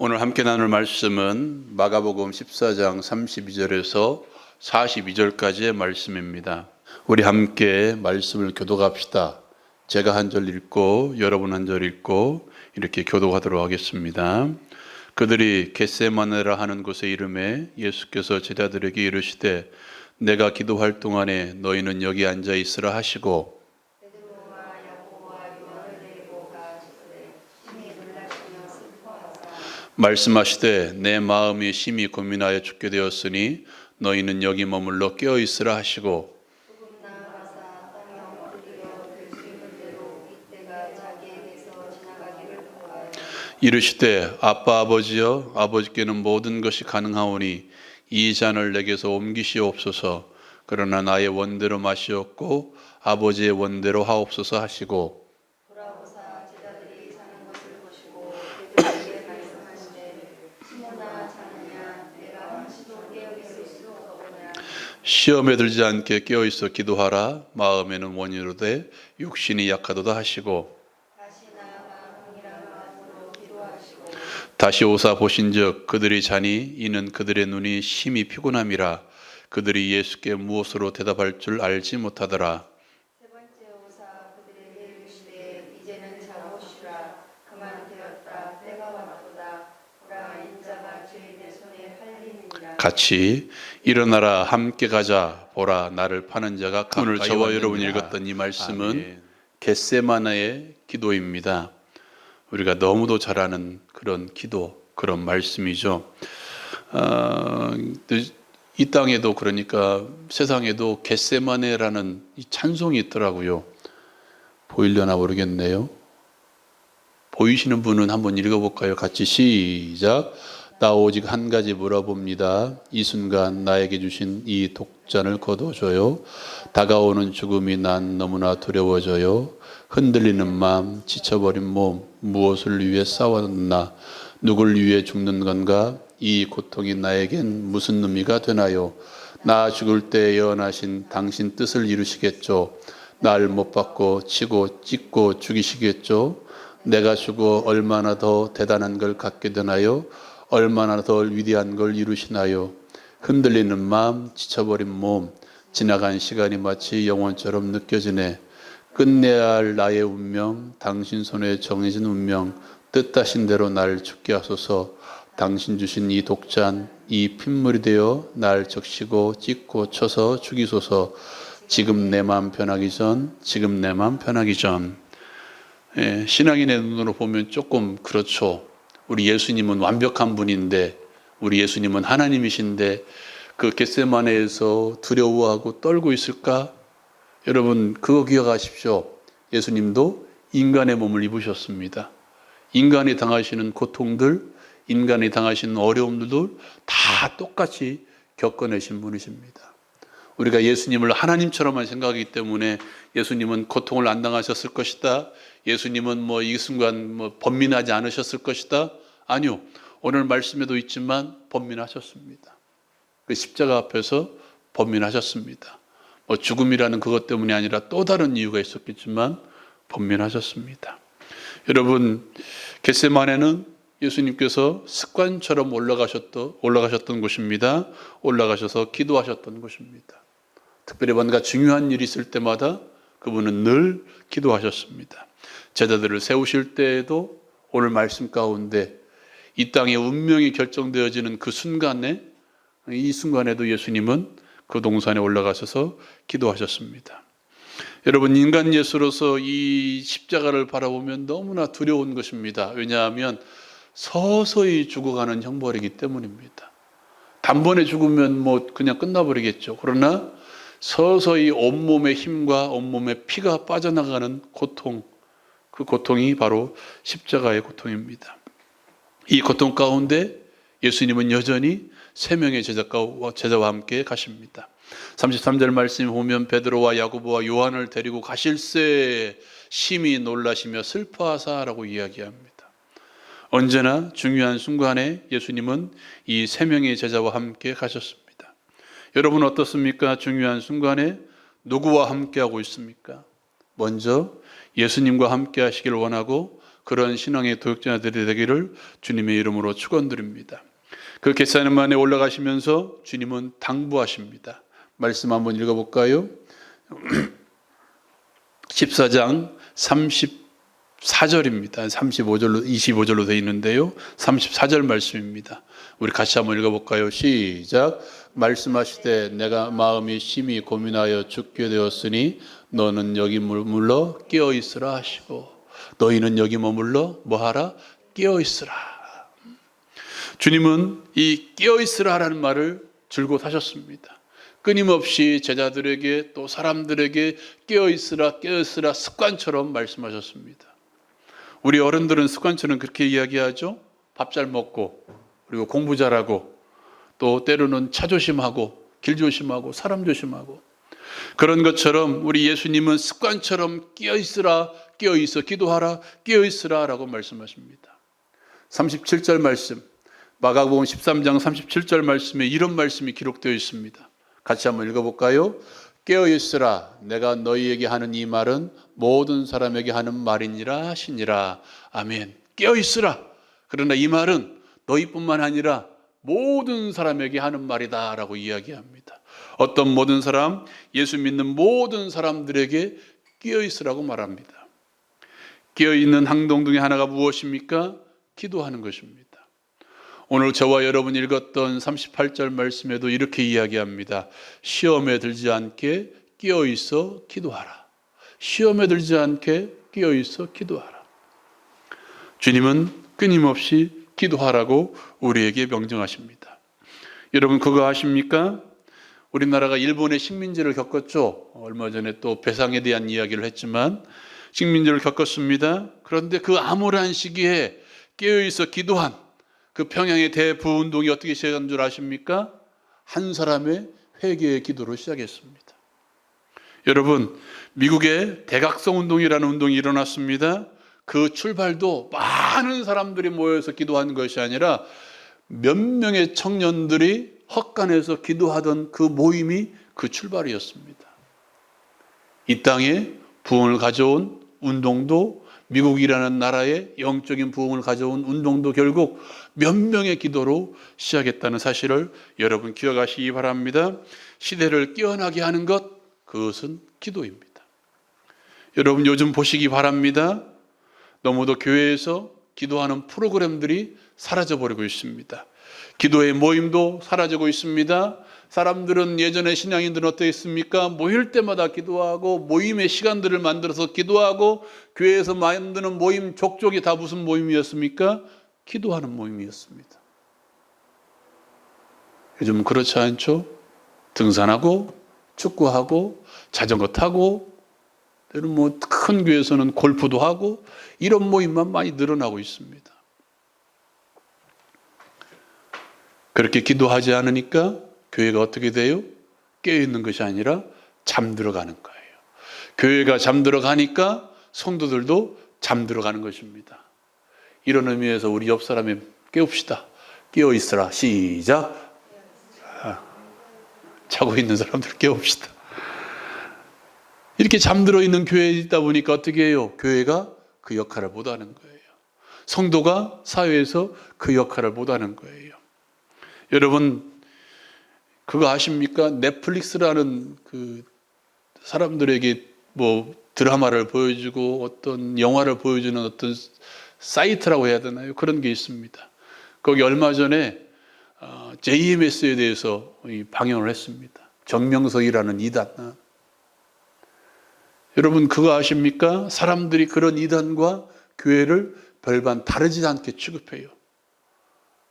오늘 함께 나눌 말씀은 마가복음 14장 32절에서 42절까지의 말씀입니다. 우리 함께 말씀을 교독합시다. 제가 한 절 읽고 여러분 한 절 읽고 이렇게 교독하도록 하겠습니다. 그들이 겟세마네라 하는 곳에 이르매 예수께서 제자들에게 이르시되 내가 기도할 동안에 너희는 여기 앉아 있으라 하시고 말씀하시되 내 마음이 심히 고민하여 죽게 되었으니 너희는 여기 머물러 깨어 있으라 하시고 이르시되 아빠 아버지여 아버지께는 모든 것이 가능하오니 이 잔을 내게서 옮기시옵소서. 그러나 나의 원대로 마시옵고 아버지의 원대로 하옵소서 하시고 시험에 들지 않게 깨어있어 기도하라. 마음에는 원이로되 육신이 약하도다 하시고 다시 오사 보신즉 그들이 자니 이는 그들의 눈이 심히 피곤함이라. 그들이 예수께 무엇으로 대답할 줄 알지 못하더라. 세 번째 오사 그들에게 이르시되 이제는 자고 쉬라. 그만 되었다. 때가 왔도다. 보라 인자가 죄인의 손에 팔리느니라. 같이 일어나라 함께 가자. 보라 나를 파는 자가 가까이 오늘 저와 여러분이 읽었던 이 말씀은 아멘. 겟세마네의 기도입니다. 우리가 너무도 잘 아는 그런 기도, 그런 말씀이죠. 이 땅에도 그러니까 세상에도 겟세마네라는 이 찬송이 있더라고요. 보이려나 모르겠네요. 보이시는 분은 한번 읽어볼까요? 같이 시작. 나 오직 한 가지 물어봅니다. 이 순간 나에게 주신 이 독잔을 거둬줘요. 다가오는 죽음이 난 너무나 두려워져요. 흔들리는 마음, 지쳐버린 몸, 무엇을 위해 싸웠나? 누굴 위해 죽는 건가? 이 고통이 나에겐 무슨 의미가 되나요? 나 죽을 때 예언하신 당신 뜻을 이루시겠죠. 날 못 받고 치고 찢고 죽이시겠죠. 내가 죽어 얼마나 더 대단한 걸 갖게 되나요? 얼마나 더 위대한 걸 이루시나요? 흔들리는 마음, 지쳐버린 몸, 지나간 시간이 마치 영원처럼 느껴지네. 끝내야 할 나의 운명, 당신 손에 정해진 운명, 뜻하신 대로 날 죽게 하소서. 당신 주신 이 독잔, 이 핏물이 되어 날 적시고 찢고 쳐서 죽이소서. 지금 내 마음 편하기 전, 지금 내 마음 편하기 전. 신앙인의 눈으로 보면 조금 그렇죠. 우리 예수님은 완벽한 분인데, 우리 예수님은 하나님이신데 그 겟세마네에서 두려워하고 떨고 있을까? 여러분 그거 기억하십시오. 예수님도 인간의 몸을 입으셨습니다. 인간이 당하시는 고통들, 인간이 당하시는 어려움들도 다 똑같이 겪어내신 분이십니다. 우리가 예수님을 하나님처럼만 생각하기 때문에 예수님은 고통을 안 당하셨을 것이다. 예수님은 이 순간 번민하지 않으셨을 것이다. 아니요. 오늘 말씀에도 있지만 번민하셨습니다. 그 십자가 앞에서 번민하셨습니다. 죽음이라는 그것 때문이 아니라 또 다른 이유가 있었겠지만 번민하셨습니다. 여러분, 겟세마네는 예수님께서 습관처럼 올라가셨던 곳입니다. 올라가셔서 기도하셨던 곳입니다. 특별히 뭔가 중요한 일이 있을 때마다 그분은 늘 기도하셨습니다. 제자들을 세우실 때에도 오늘 말씀 가운데 이 땅의 운명이 결정되어지는 그 순간에, 이 순간에도 예수님은 그 동산에 올라가셔서 기도하셨습니다. 여러분, 인간 예수로서 이 십자가를 바라보면 너무나 두려운 것입니다. 왜냐하면 서서히 죽어가는 형벌이기 때문입니다. 단번에 죽으면 그냥 끝나버리겠죠. 그러나 서서히 온몸의 힘과 온몸의 피가 빠져나가는 고통, 그 고통이 바로 십자가의 고통입니다. 이 고통 가운데 예수님은 여전히 세 명의 제자와 함께 가십니다. 33절 말씀에 보면 베드로와 야고보와 요한을 데리고 가실새 심히 놀라시며 슬퍼하사라고 이야기합니다. 언제나 중요한 순간에 예수님은 이 세 명의 제자와 함께 가셨습니다. 여러분 어떻습니까? 중요한 순간에 누구와 함께 하고 있습니까? 먼저 예수님과 함께 하시길 원하고 그런 신앙의 도역자들이 되기를 주님의 이름으로 축원드립니다. 그 겟세마네에 올라가시면서 주님은 당부하십니다. 말씀 한번 읽어볼까요? 14장 34절입니다. 35절로 25절로 되어 있는데요. 34절 말씀입니다. 우리 같이 한번 읽어볼까요? 시작. 말씀하시되 내가 마음이 심히 고민하여 죽게 되었으니 너는 여기 머물러 깨어 있으라 하시고, 너희는 여기 머물러 뭐하라? 깨어 있으라. 주님은 이 깨어 있으라라는 말을 줄곧 하셨습니다. 끊임없이 제자들에게 또 사람들에게 깨어 있으라 습관처럼 말씀하셨습니다. 우리 어른들은 습관처럼 그렇게 이야기하죠. 밥 잘 먹고, 그리고 공부 잘하고, 또 때로는 차 조심하고, 길 조심하고, 사람 조심하고, 그런 것처럼 우리 예수님은 습관처럼 깨어 있으라, 깨어 있어, 기도하라, 깨어 있으라 라고 말씀하십니다. 37절 말씀, 마가복음 13장 37절 말씀에 이런 말씀이 기록되어 있습니다. 같이 한번 읽어볼까요? 깨어 있으라, 내가 너희에게 하는 이 말은 모든 사람에게 하는 말이니라 하시니라. 아멘. 깨어 있으라. 그러나 이 말은 너희뿐만 아니라 모든 사람에게 하는 말이다 라고 이야기합니다. 어떤 모든 사람? 예수 믿는 모든 사람들에게 깨어 있으라고 말합니다. 깨어 있는 행동 중에 하나가 무엇입니까? 기도하는 것입니다. 오늘 저와 여러분 읽었던 38절 말씀에도 이렇게 이야기합니다. 시험에 들지 않게 깨어 있어 기도하라. 시험에 들지 않게 깨어 있어 기도하라. 주님은 끊임없이 기도하라고 우리에게 명령하십니다. 여러분 그거 아십니까? 우리나라가 일본의 식민지를 겪었죠. 얼마 전에 또 배상에 대한 이야기를 했지만 식민지를 겪었습니다. 그런데 그 암울한 시기에 깨어있어 기도한 그 평양의 대부운동이 어떻게 시작한 줄 아십니까? 한 사람의 회개의 기도로 시작했습니다. 여러분, 미국의 대각성 운동이라는 운동이 일어났습니다. 그 출발도 많은 사람들이 모여서 기도한 것이 아니라 몇 명의 청년들이 헛간에서 기도하던 그 모임이 그 출발이었습니다. 이 땅에 부흥을 가져온 운동도, 미국이라는 나라의 영적인 부흥을 가져온 운동도 결국 몇 명의 기도로 시작했다는 사실을 여러분 기억하시기 바랍니다. 시대를 깨어나게 하는 것, 그것은 기도입니다. 여러분 요즘 보시기 바랍니다. 너무도 교회에서 기도하는 프로그램들이 사라져버리고 있습니다. 기도의 모임도 사라지고 있습니다. 사람들은 예전에 신앙인들은 어땠습니까? 모일 때마다 기도하고 모임의 시간들을 만들어서 기도하고 교회에서 만드는 모임 족족이 다 무슨 모임이었습니까? 기도하는 모임이었습니다. 요즘은 그렇지 않죠? 등산하고 축구하고 자전거 타고 때로는 큰 교회에서는 골프도 하고 이런 모임만 많이 늘어나고 있습니다. 그렇게 기도하지 않으니까 교회가 어떻게 돼요? 깨어있는 것이 아니라 잠들어가는 거예요. 교회가 잠들어가니까 성도들도 잠들어가는 것입니다. 이런 의미에서 우리 옆 사람에 깨웁시다. 깨어있으라. 시작. 자고 있는 사람들 깨웁시다. 이렇게 잠들어 있는 교회에 있다 보니까 어떻게 해요? 교회가 그 역할을 못하는 거예요. 성도가 사회에서 그 역할을 못하는 거예요. 여러분 그거 아십니까? 넷플릭스라는 그 사람들에게 뭐 드라마를 보여주고 어떤 영화를 보여주는 어떤 사이트라고 해야 되나요? 그런 게 있습니다. 거기 얼마 전에 JMS에 대해서 방영을 했습니다. 정명석이라는 이단. 여러분 그거 아십니까? 사람들이 그런 이단과 교회를 별반 다르지 않게 취급해요.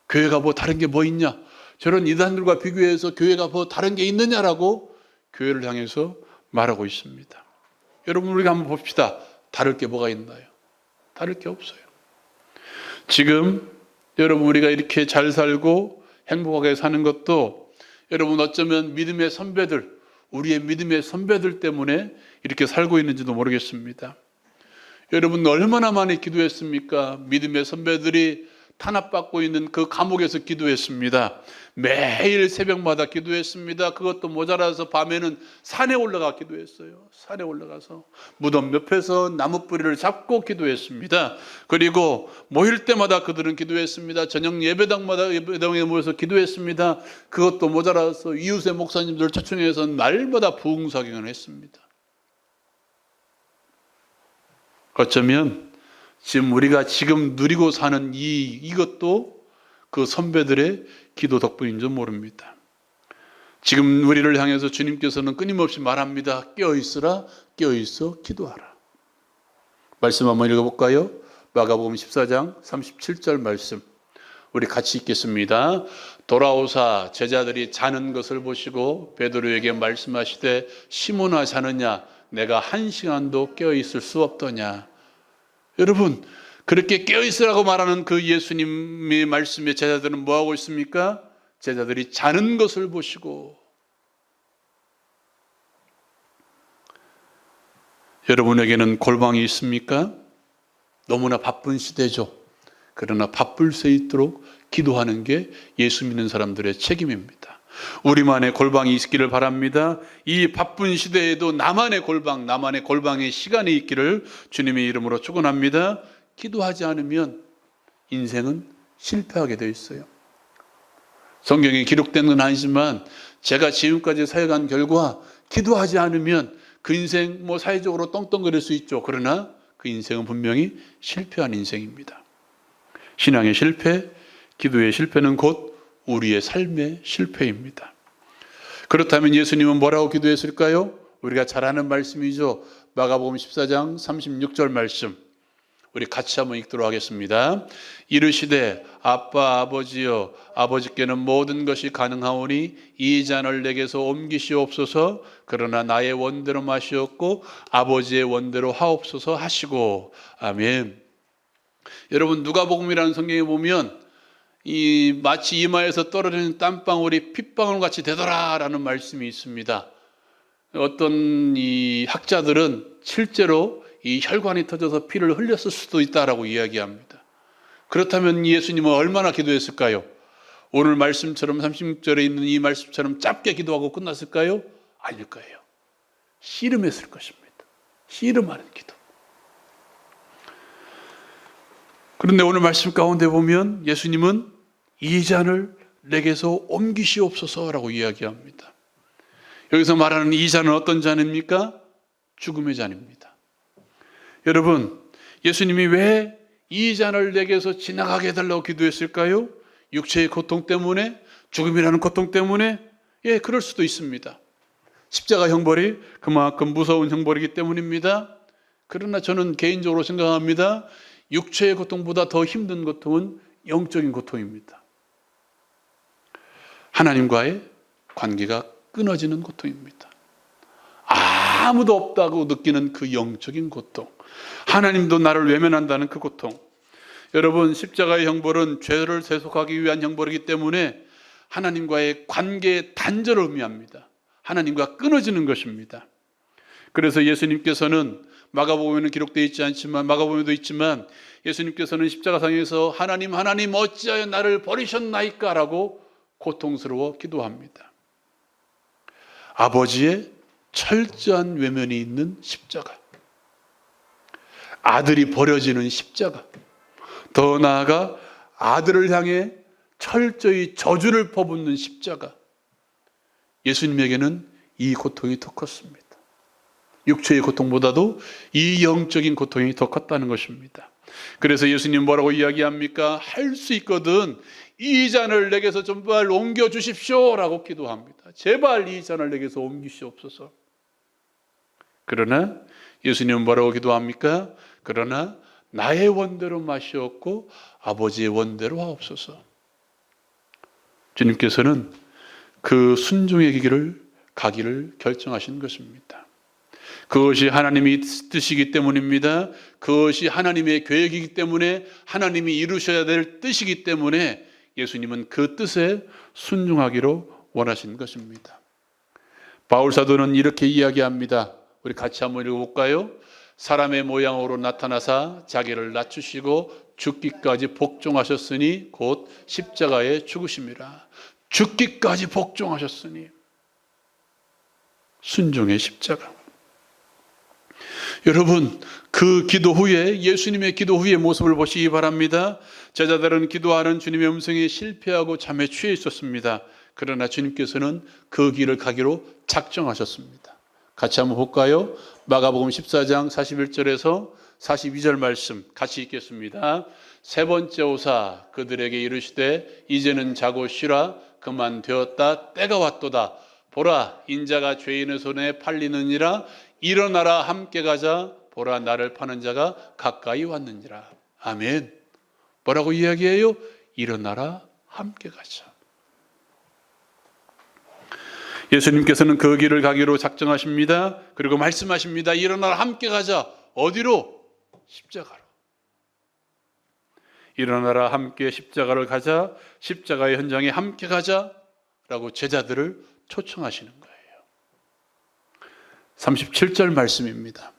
교회가 뭐 다른 게 뭐 있냐? 저런 이단들과 비교해서 교회가 뭐 다른 게 있느냐라고 교회를 향해서 말하고 있습니다. 여러분 우리가 한번 봅시다. 다를 게 뭐가 있나요? 다를 게 없어요. 지금 여러분 우리가 이렇게 잘 살고 행복하게 사는 것도 여러분 어쩌면 믿음의 선배들, 우리의 믿음의 선배들 때문에 이렇게 살고 있는지도 모르겠습니다. 여러분 얼마나 많이 기도했습니까? 믿음의 선배들이 탄압받고 있는 그 감옥에서 기도했습니다. 매일 새벽마다 기도했습니다. 그것도 모자라서 밤에는 산에 올라가 기도했어요. 산에 올라가서 무덤 옆에서 나무 뿌리를 잡고 기도했습니다. 그리고 모일 때마다 그들은 기도했습니다. 저녁 예배당에 모여서 기도했습니다. 그것도 모자라서 이웃의 목사님들 초청해서 날마다 부흥사경을 했습니다. 어쩌면 지금 우리가 지금 누리고 사는 이것도 그 선배들의 기도 덕분인 줄 모릅니다. 지금 우리를 향해서 주님께서는 끊임없이 말합니다. 깨어있으라, 깨어있어 기도하라. 말씀 한번 읽어볼까요? 마가복음 14장 37절 말씀 우리 같이 읽겠습니다. 돌아오사 제자들이 자는 것을 보시고 베드로에게 말씀하시되 시몬아 자느냐 내가 한 시간도 깨어있을 수 없더냐. 여러분 그렇게 깨어있으라고 말하는 그 예수님의 말씀에 제자들은 뭐하고 있습니까? 제자들이 자는 것을 보시고. 여러분에게는 골방이 있습니까? 너무나 바쁜 시대죠. 그러나 바쁠 수 있도록 기도하는 게 예수 믿는 사람들의 책임입니다. 우리만의 골방이 있기를 바랍니다. 이 바쁜 시대에도 나만의 골방, 나만의 골방의 시간이 있기를 주님의 이름으로 축원합니다. 기도하지 않으면 인생은 실패하게 되어 있어요. 성경에 기록된 건 아니지만 제가 지금까지 살아간 결과 기도하지 않으면 그 인생 사회적으로 떵떵거릴 수 있죠. 그러나 그 인생은 분명히 실패한 인생입니다. 신앙의 실패, 기도의 실패는 곧 우리의 삶의 실패입니다. 그렇다면 예수님은 뭐라고 기도했을까요? 우리가 잘 아는 말씀이죠. 마가복음 14장 36절 말씀 우리 같이 한번 읽도록 하겠습니다. 이르시되 아빠 아버지여 아버지께는 모든 것이 가능하오니 이 잔을 내게서 옮기시옵소서. 그러나 나의 원대로 마시옵고 아버지의 원대로 하옵소서 하시고. 아멘. 여러분 누가복음이라는 성경에 보면 마치 이마에서 떨어지는 땀방울이 핏방울 같이 되더라라는 말씀이 있습니다. 어떤 학자들은 실제로 이 혈관이 터져서 피를 흘렸을 수도 있다라고 이야기합니다. 그렇다면 예수님은 얼마나 기도했을까요? 오늘 말씀처럼 36절에 있는 이 말씀처럼 짧게 기도하고 끝났을까요? 아닐 거예요. 씨름했을 것입니다. 씨름하는 기도. 그런데 오늘 말씀 가운데 보면 예수님은 이 잔을 내게서 옮기시옵소서라고 이야기합니다. 여기서 말하는 이 잔은 어떤 잔입니까? 죽음의 잔입니다. 여러분, 예수님이 왜 이 잔을 내게서 지나가게 해달라고 기도했을까요? 육체의 고통 때문에? 죽음이라는 고통 때문에? 예, 그럴 수도 있습니다. 십자가 형벌이 그만큼 무서운 형벌이기 때문입니다. 그러나 저는 개인적으로 생각합니다. 육체의 고통보다 더 힘든 고통은 영적인 고통입니다. 하나님과의 관계가 끊어지는 고통입니다. 아무도 없다고 느끼는 그 영적인 고통, 하나님도 나를 외면한다는 그 고통. 여러분 십자가의 형벌은 죄를 세속하기 위한 형벌이기 때문에 하나님과의 관계의 단절을 의미합니다. 하나님과 끊어지는 것입니다. 그래서 예수님께서는 마가복음에는 기록되어 있지 않지만 마가복음에도 있지만 예수님께서는 십자가상에서 하나님 하나님 어찌하여 나를 버리셨나이까 라고 고통스러워 기도합니다. 아버지의 철저한 외면이 있는 십자가, 아들이 버려지는 십자가, 더 나아가 아들을 향해 철저히 저주를 퍼붓는 십자가. 예수님에게는 이 고통이 더 컸습니다. 육체의 고통보다도 이 영적인 고통이 더 컸다는 것입니다. 그래서 예수님 뭐라고 이야기합니까? 할 수 있거든 이 잔을 내게서 제발 옮겨 주십시오 라고 기도합니다. 제발 이 잔을 내게서 옮기시옵소서. 그러나 예수님은 뭐라고 기도합니까? 그러나 나의 원대로 마시옵고 아버지의 원대로 하옵소서. 주님께서는 그 순종의 길을 가기를 결정하신 것입니다. 그것이 하나님의 뜻이기 때문입니다. 그것이 하나님의 계획이기 때문에 하나님이 이루셔야 될 뜻이기 때문에 예수님은 그 뜻에 순종하기로 원하신 것입니다. 바울 사도는 이렇게 이야기합니다. 우리 같이 한번 읽어볼까요? 사람의 모양으로 나타나사 자기를 낮추시고 죽기까지 복종하셨으니 곧 십자가에 죽으심이라. 죽기까지 복종하셨으니 순종의 십자가. 여러분, 그 기도 후에, 예수님의 기도 후의 모습을 보시기 바랍니다. 제자들은 기도하는 주님의 음성에 실패하고 잠에 취해 있었습니다. 그러나 주님께서는 그 길을 가기로 작정하셨습니다. 같이 한번 볼까요? 마가복음 14장 41절에서 42절 말씀 같이 읽겠습니다. 세 번째 오사 그들에게 이르시되 이제는 자고 쉬라. 그만 되었다. 때가 왔도다. 보라, 인자가 죄인의 손에 팔리느니라. 일어나라, 함께 가자. 보라, 나를 파는 자가 가까이 왔느니라. 아멘. 뭐라고 이야기해요? 일어나라, 함께 가자. 예수님께서는 그 길을 가기로 작정하십니다. 그리고 말씀하십니다. 일어나라, 함께 가자. 어디로? 십자가로. 일어나라, 함께 십자가를 가자. 십자가의 현장에 함께 가자 라고 제자들을 초청하시는 거예요. 37절 말씀입니다.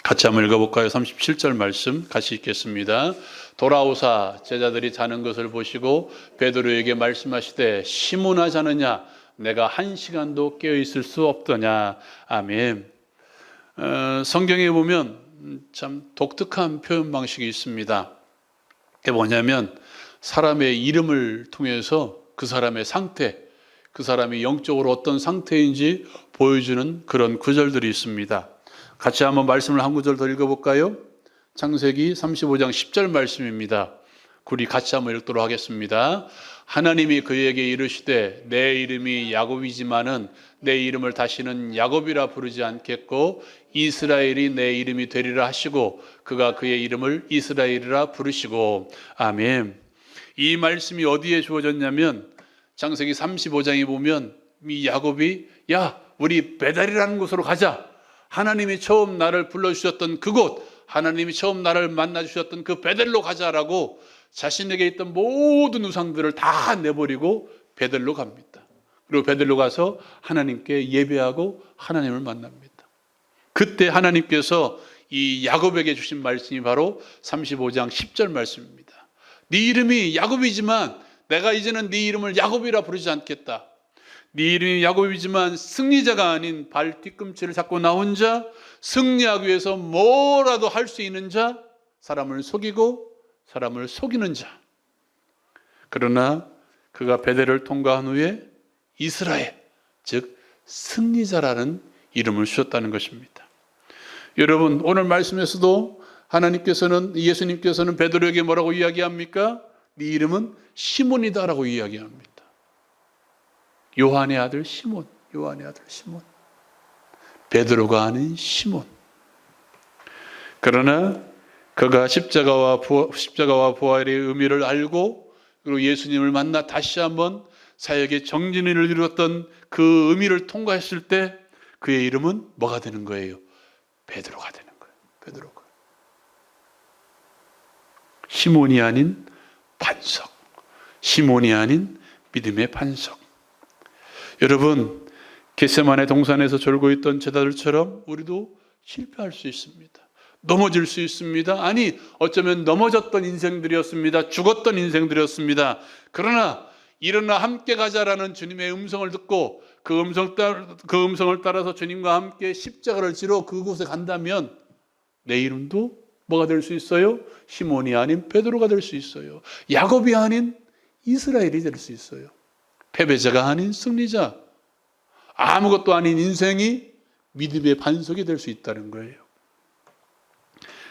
같이 한번 읽어볼까요? 37절 말씀 같이 읽겠습니다. 돌아오사 제자들이 자는 것을 보시고 베드로에게 말씀하시되 시몬아 자느냐? 내가 한 시간도 깨어있을 수 없더냐? 아멘. 성경에 보면 참 독특한 표현 방식이 있습니다. 그게 뭐냐면 사람의 이름을 통해서 그 사람의 상태, 그 사람이 영적으로 어떤 상태인지 보여주는 그런 구절들이 있습니다. 같이 한번 말씀을 한 구절 더 읽어볼까요? 창세기 35장 10절 말씀입니다. 우리 같이 한번 읽도록 하겠습니다. 하나님이 그에게 이르시되 내 이름이 야곱이지만은 내 이름을 다시는 야곱이라 부르지 않겠고 이스라엘이 내 이름이 되리라 하시고 그가 그의 이름을 이스라엘이라 부르시고. 아멘. 이 말씀이 어디에 주어졌냐면 창세기 35장에 보면 이 야곱이 야 우리 베델이라는 곳으로 가자. 하나님이 처음 나를 불러주셨던 그곳, 하나님이 처음 나를 만나주셨던 그 베델로 가자라고 자신에게 있던 모든 우상들을 다 내버리고 베델로 갑니다. 그리고 베델로 가서 하나님께 예배하고 하나님을 만납니다. 그때 하나님께서 이 야곱에게 주신 말씀이 바로 35장 10절 말씀입니다. 네 이름이 야곱이지만 내가 이제는 네 이름을 야곱이라 부르지 않겠다. 네 이름이 야곱이지만 승리자가 아닌 발 뒤꿈치를 잡고 나 혼자 승리하기 위해서 뭐라도 할 수 있는 자, 사람을 속이고 사람을 속이는 자. 그러나 그가 베델을 통과한 후에 이스라엘, 즉 승리자라는 이름을 주셨다는 것입니다. 여러분, 오늘 말씀에서도 하나님께서는, 예수님께서는 베드로에게 뭐라고 이야기합니까? 네 이름은 시몬이다라고 이야기합니다. 요한의 아들 시몬, 요한의 아들 시몬. 베드로가 아닌 시몬. 그러나 그가 십자가와 부활의 의미를 알고 그리고 예수님을 만나 다시 한번 사역의 정진을 이루었던 그 의미를 통과했을 때 그의 이름은 뭐가 되는 거예요? 베드로가 되는 거예요. 베드로가. 시몬이 아닌 반석. 시몬이 아닌 믿음의 반석. 여러분, 겟세마네 동산에서 졸고 있던 제자들처럼 우리도 실패할 수 있습니다. 넘어질 수 있습니다. 아니, 어쩌면 넘어졌던 인생들이었습니다. 죽었던 인생들이었습니다. 그러나 일어나 함께 가자라는 주님의 음성을 듣고 그 음성을 따라서 주님과 함께 십자가를 지러 그곳에 간다면 내 이름도 뭐가 될 수 있어요? 시몬이 아닌 베드로가 될 수 있어요. 야곱이 아닌 이스라엘이 될 수 있어요. 패배자가 아닌 승리자, 아무것도 아닌 인생이 믿음의 반석이 될 수 있다는 거예요.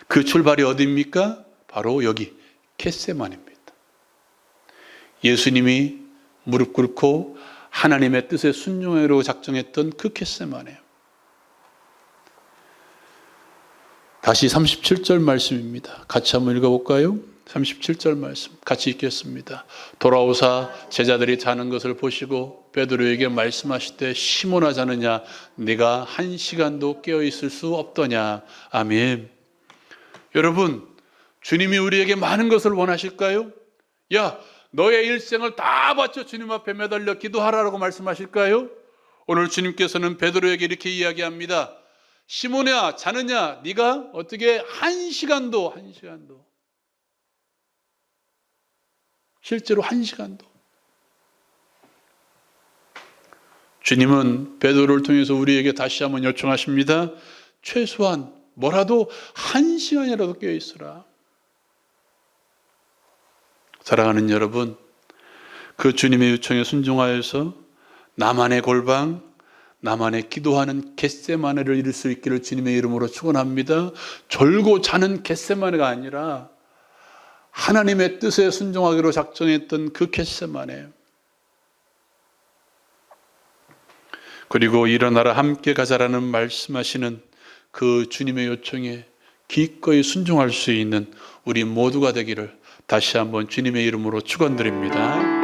그 출발이 어디입니까? 바로 여기 겟세마네입니다. 예수님이 무릎 꿇고 하나님의 뜻에 순종하기로 작정했던 그 겟세마네. 다시 37절 말씀입니다. 같이 한번 읽어볼까요? 37절 말씀 같이 읽겠습니다. 돌아오사 제자들이 자는 것을 보시고 베드로에게 말씀하시되 시몬아 자느냐? 네가 한 시간도 깨어있을 수 없더냐? 아멘. 여러분, 주님이 우리에게 많은 것을 원하실까요? 야, 너의 일생을 다 바쳐 주님 앞에 매달려 기도하라고 말씀하실까요? 오늘 주님께서는 베드로에게 이렇게 이야기합니다. 시몬이야 자느냐? 네가 어떻게 한 시간도 실제로 한 시간도. 주님은 베드로를 통해서 우리에게 다시 한번 요청하십니다. 최소한 뭐라도 한 시간이라도 깨어 있으라. 사랑하는 여러분, 그 주님의 요청에 순종하여서 나만의 골방, 나만의 기도하는 겟세마네를 이룰 수 있기를 주님의 이름으로 축원합니다. 졸고 자는 겟세마네가 아니라 하나님의 뜻에 순종하기로 작정했던 그 겟세마네. 그리고 일어나라 함께 가자라는 말씀하시는 그 주님의 요청에 기꺼이 순종할 수 있는 우리 모두가 되기를 다시 한번 주님의 이름으로 축원드립니다.